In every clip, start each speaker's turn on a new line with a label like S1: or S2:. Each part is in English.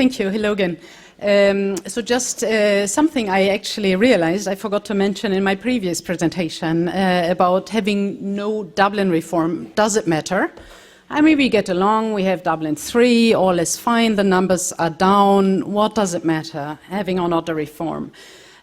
S1: Thank you. Hello again. So just something I actually realized I forgot to mention in my previous presentation about having no Dublin reform. Does it matter? I mean, we get along, we have Dublin 3, all is fine, the numbers are down. What does it matter, having or not a reform?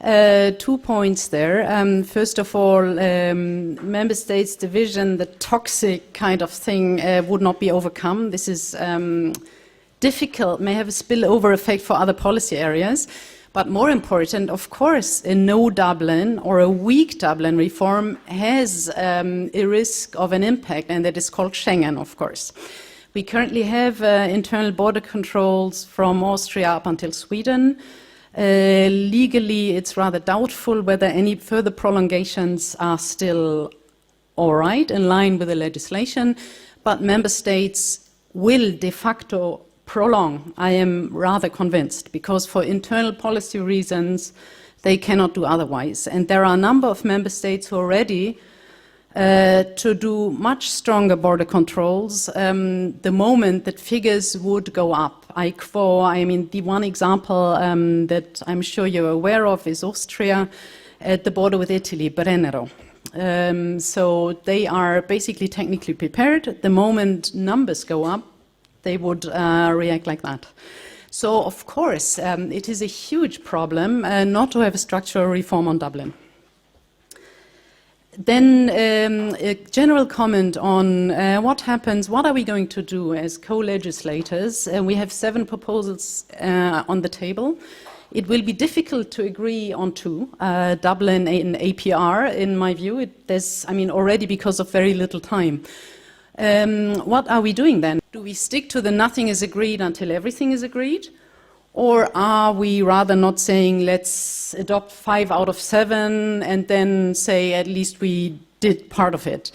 S1: 2 points there. First of all, member states' division, the toxic kind of thing would not be overcome. This is difficult, may have a spillover effect for other policy areas. But more important, of course, a no Dublin or a weak Dublin reform has a risk of an impact, and that is called Schengen, of course. We currently have internal border controls from Austria up until Sweden. Legally, it's rather doubtful whether any further prolongations are still all right, in line with the legislation, but member states will de facto prolong, I am rather convinced, because for internal policy reasons, they cannot do otherwise. And there are a number of member states who are ready to do much stronger border controls the moment that figures would go up. I mean, the one example that I'm sure you're aware of is Austria at the border with Italy, Brennero. So they are basically technically prepared. The moment numbers go up, they would react like that. So, of course, it is a huge problem not to have a structural reform on Dublin. Then a general comment on what happens, what are we going to do as co-legislators? We have 7 proposals on the table. It will be difficult to agree on 2, Dublin and APR, in my view. I mean, already because of very little time. What are we doing then? Do we stick to the nothing is agreed until everything is agreed? Or are we rather not saying let's adopt 5 out of 7 and then say at least we did part of it?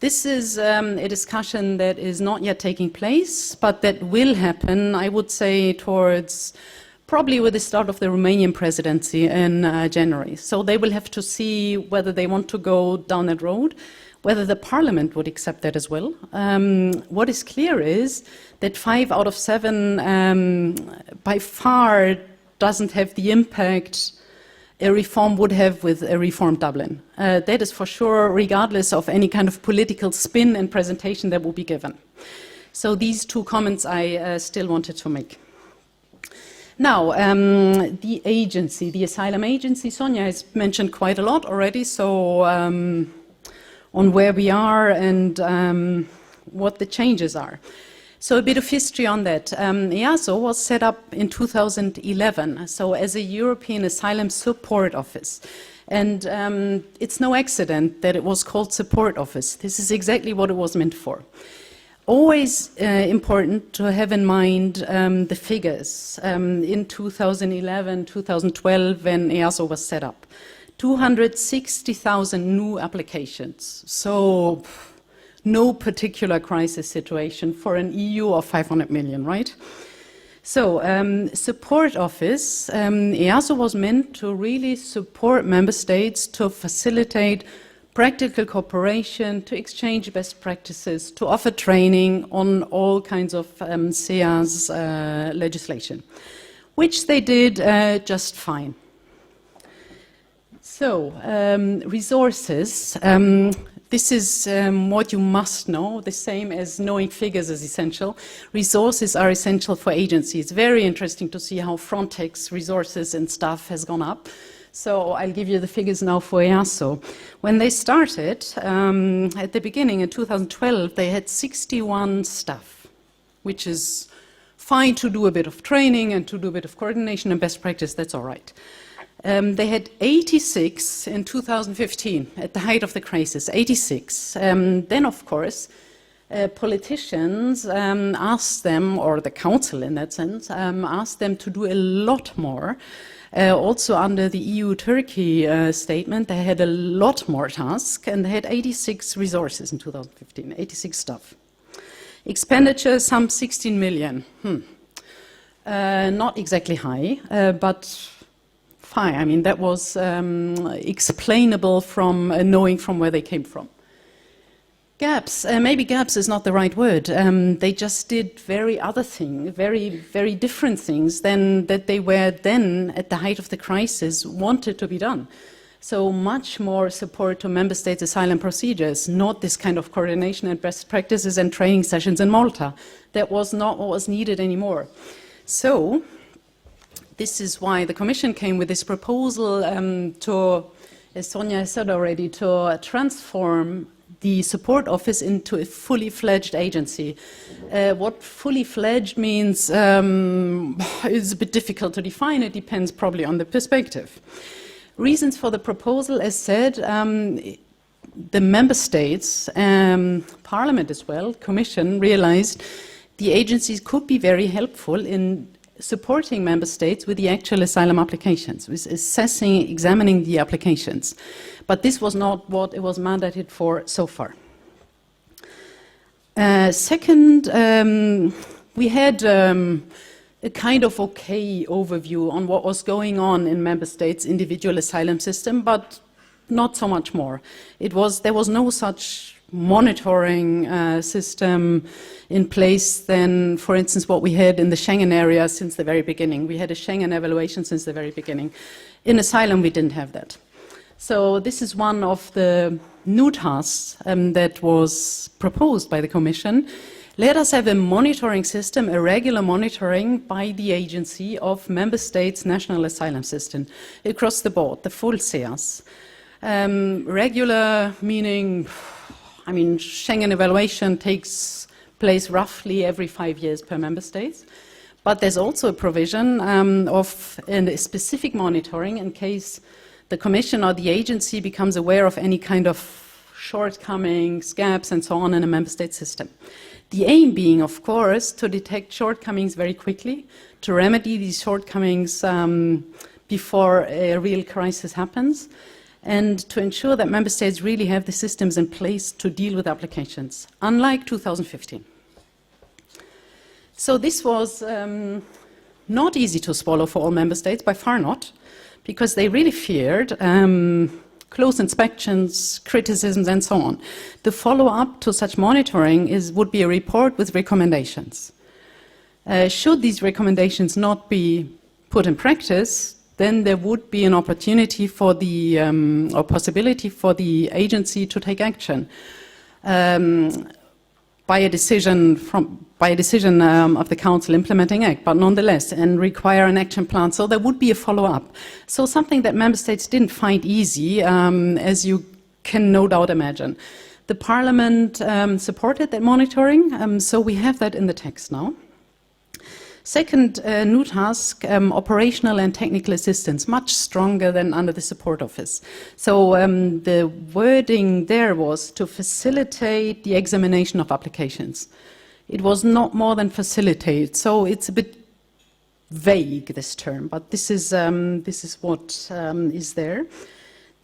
S1: This is a discussion that is not yet taking place, but that will happen, I would say, towards probably with the start of the Romanian presidency in January. So they will have to see whether they want to go down that road, whether the parliament would accept that as well. What is clear is that 5 out of 7 by far doesn't have the impact a reform would have with a reformed Dublin. That is for sure, regardless of any kind of political spin and presentation that will be given. So these 2 comments I still wanted to make. Now, the agency, the asylum agency, Sonja has mentioned quite a lot already, so on where we are and what the changes are. So a bit of history on that. EASO was set up in 2011, so as a European Asylum Support Office. And it's no accident that it was called Support Office. This is exactly what it was meant for. Always important to have in mind the figures. In 2011, 2012, when EASO was set up. 260,000 new applications. So no particular crisis situation for an EU of 500 million, right? So support office, EASO was meant to really support member states to facilitate practical cooperation, to exchange best practices, to offer training on all kinds of SEAS legislation, which they did just fine. So, resources. This is what you must know, the same as knowing figures is essential. Resources are essential for agencies. Very interesting to see how Frontex resources and stuff has gone up. So I'll give you the figures now for EASO. When they started, at the beginning in 2012, they had 61 staff, which is fine to do a bit of training and to do a bit of coordination and best practice, that's all right. They had 86 in 2015, at the height of the crisis, 86. Then, of course, politicians asked them, or the council in that sense, asked them to do a lot more. Also under the EU-Turkey statement, they had a lot more tasks, and they had 86 resources in 2015, 86 staff. Expenditure, some 16 million. Not exactly high, but fine. I mean, that was explainable from knowing from where they came from. Gaps, maybe gaps is not the right word. They just did very different things than that they were then at the height of the crisis wanted to be done. So much more support to member states' asylum procedures, not this kind of coordination and best practices and training sessions in Malta. That was not what was needed anymore. So this is why the Commission came with this proposal to, as Sonja said already, to transform the support office into a fully fledged agency. What fully fledged means is a bit difficult to define. It depends probably on the perspective. Reasons for the proposal, as said, the member states, Parliament as well, Commission, realized the agencies could be very helpful in supporting member states with the actual asylum applications, with assessing, examining the applications. But this was not what it was mandated for so far. Second, we had a kind of okay overview on what was going on in member states' individual asylum system, but not so much more. There was no such monitoring system in place than, for instance, what we had in the Schengen area since the very beginning. We had a Schengen evaluation since the very beginning. In asylum, we didn't have that. So this is one of the new tasks that was proposed by the Commission. Let us have a monitoring system, a regular monitoring by the agency of member states' national asylum system across the board, the full SEAS. Regular meaning, Schengen evaluation takes place roughly every 5 years per member state. But there's also a provision of a specific monitoring in case the Commission or the agency becomes aware of any kind of shortcomings, gaps, and so on in a member state system. The aim being, of course, to detect shortcomings very quickly, to remedy these shortcomings before a real crisis happens, and to ensure that member states really have the systems in place to deal with applications, unlike 2015. So this was not easy to swallow for all member states, by far not, because they really feared close inspections, criticisms, and so on. The follow-up to such monitoring would be a report with recommendations. Should these recommendations not be put in practice, then there would be an opportunity for the, or possibility for the agency to take action by a decision of the Council implementing Act, but nonetheless, and require an action plan. So there would be a follow-up. So something that member states didn't find easy, as you can no doubt imagine. The Parliament supported that monitoring, so we have that in the text now. Second new task, operational and technical assistance, much stronger than under the support office. So the wording there was to facilitate the examination of applications. It was not more than facilitate, so it's a bit vague, this term, but this is what is there.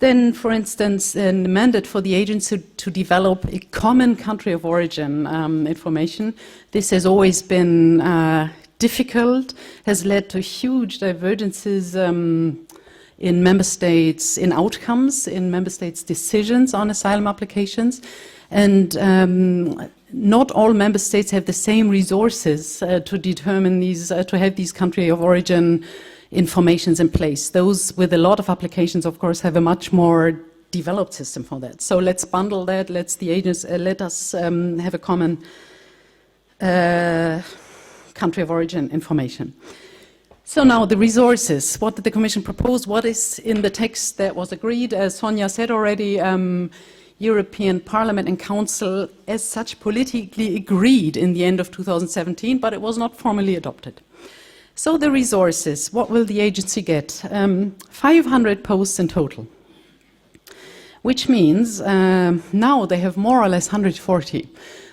S1: Then, for instance, a mandate for the agency to develop a common country of origin information. This has always been difficult, has led to huge divergences in member states, in outcomes, in member states' decisions on asylum applications. And not all member states have the same resources to determine these, to have these country of origin informations in place. Those with a lot of applications, of course, have a much more developed system for that. So let's bundle that, let us have a common country of origin information. So now the resources. What did the Commission propose? What is in the text that was agreed? As Sonja said already, European Parliament and Council as such politically agreed in the end of 2017, but it was not formally adopted. So the resources, what will the agency get? 500 posts in total, which means now they have more or less 140.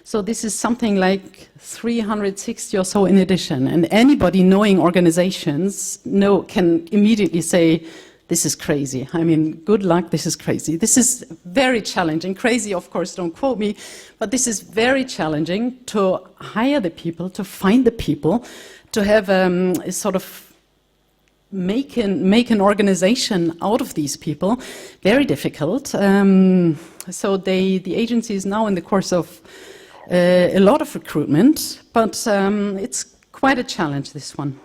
S1: So this is something like 360 or so in addition. And anybody knowing organizations can immediately say, this is crazy. I mean, good luck, this is crazy. This is very challenging. Crazy, of course, don't quote me, but this is very challenging to hire the people, to find the people, to have a sort of make an organization out of these people, very difficult. So the agency is now in the course of a lot of recruitment, but it's quite a challenge, this one.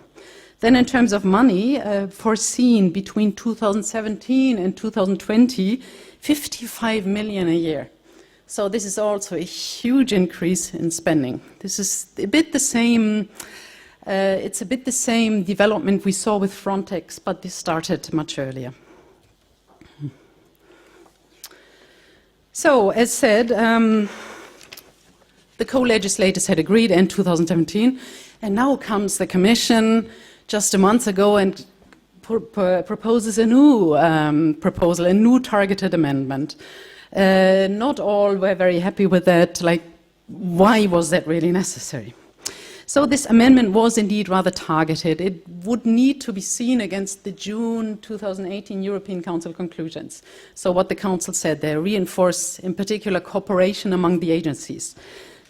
S1: Then in terms of money, foreseen between 2017 and 2020, 55 million a year. So this is also a huge increase in spending. This is a bit the same, it's a bit the same development we saw with Frontex, but this started much earlier. So, as said, the co-legislators had agreed in 2017, and now comes the Commission just a month ago and proposes a new proposal, a new targeted amendment. Not all were very happy with that, like, why was that really necessary? So this amendment was indeed rather targeted. It would need to be seen against the June 2018 European Council conclusions. So what the Council said there, reinforce in particular cooperation among the agencies.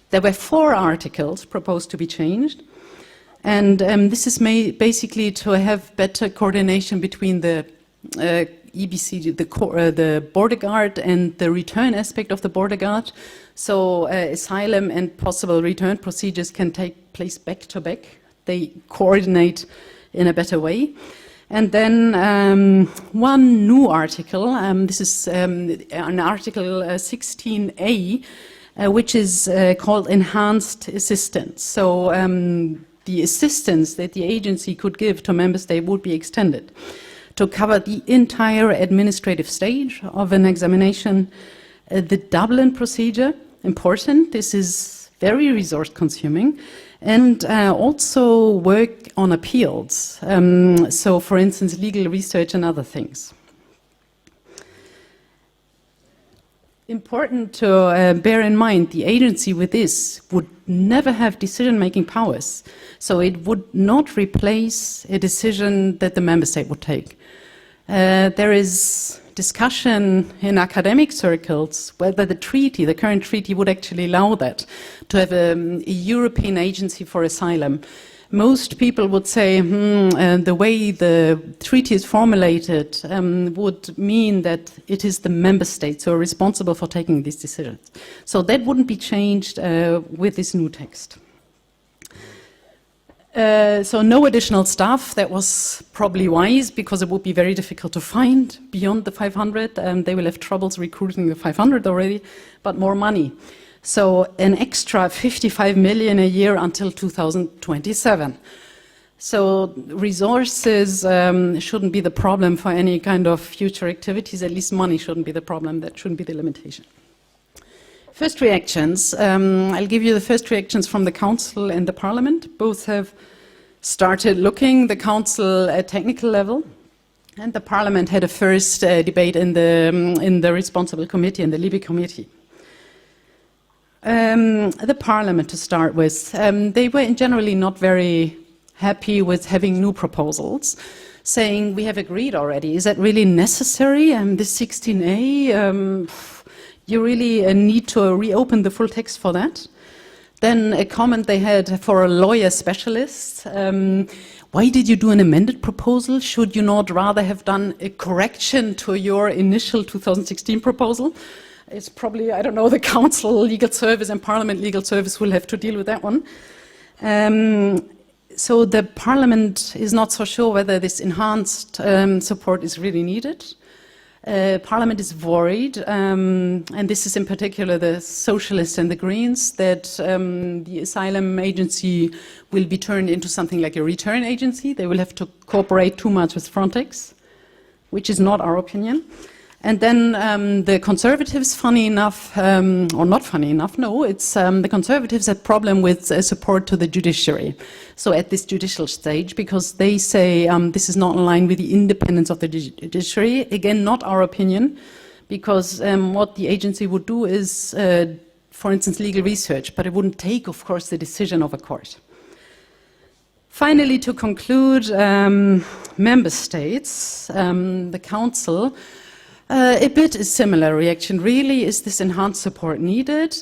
S1: There were 4 articles proposed to be changed. And this is basically to have better coordination between the EBC, the border guard, and the return aspect of the border guard. So asylum and possible return procedures can take place back to back. They coordinate in a better way. And then one new article, this is an article 16A, which is called enhanced assistance. So the assistance that the agency could give to member state would be extended to cover the entire administrative stage of an examination. The Dublin procedure, important, this is very resource consuming, and also work on appeals. So for instance, legal research and other things. Important to bear in mind, the agency with this would never have decision-making powers. So it would not replace a decision that the member state would take. There is discussion in academic circles whether the treaty, the current treaty, would actually allow that, to have a European Agency for Asylum. Most people would say the way the treaty is formulated would mean that it is the member states who are responsible for taking these decisions. So that wouldn't be changed with this new text. So no additional staff. That was probably wise, because it would be very difficult to find beyond the 500. They will have troubles recruiting the 500 already, but more money. So an extra 55 million a year until 2027. So resources shouldn't be the problem for any kind of future activities. At least money shouldn't be the problem. That shouldn't be the limitation. First reactions. I'll give you the first reactions from the Council and the Parliament. Both have started looking. The Council at technical level, and the Parliament had a first debate in the responsible committee, in the Libe committee. The Parliament, to start with, they were generally not very happy with having new proposals, saying we have agreed already. Is that really necessary? This 16A, you really need to reopen the full text for that. Then a comment they had for a lawyer specialist. Why did you do an amended proposal? Should you not rather have done a correction to your initial 2016 proposal? It's probably, I don't know, the Council Legal Service and Parliament Legal Service will have to deal with that one. So the Parliament is not so sure whether this enhanced support is really needed. Parliament is worried, and this is in particular the Socialists and the Greens, that the asylum agency will be turned into something like a return agency. They will have to cooperate too much with Frontex, which is not our opinion. And then the Conservatives, funny enough, or not funny enough, no, it's the Conservatives had problem with support to the judiciary. So at this judicial stage, because they say this is not in line with the independence of the judiciary. Again, not our opinion, because what the agency would do is, for instance, legal research, but it wouldn't take, of course, the decision of a court. Finally, to conclude, member states, the Council, a bit a similar reaction. Really, is this enhanced support needed?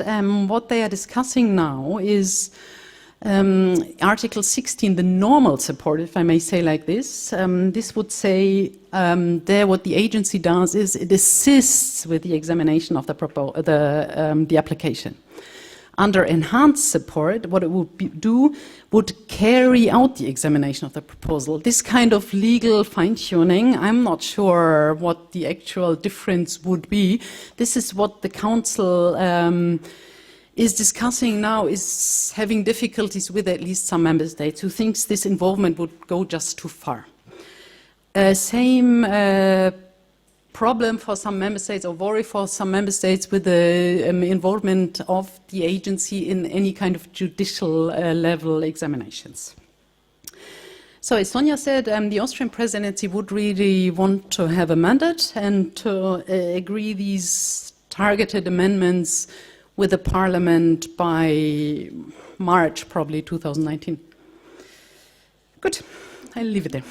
S1: What they are discussing now is Article 16, the normal support, if I may say like this, this would say there what the agency does is it assists with the examination of the application. Under enhanced support, what it would do would carry out the examination of the proposal. This kind of legal fine-tuning, I'm not sure what the actual difference would be. This is what the Council is discussing now, is having difficulties with at least some member states who thinks this involvement would go just too far. Same problem for some member states, or worry for some member states, with the involvement of the agency in any kind of judicial level examinations. So as Sonja said, the Austrian presidency would really want to have a mandate and to agree these targeted amendments with the Parliament by March, probably 2019. Good, I'll leave it there.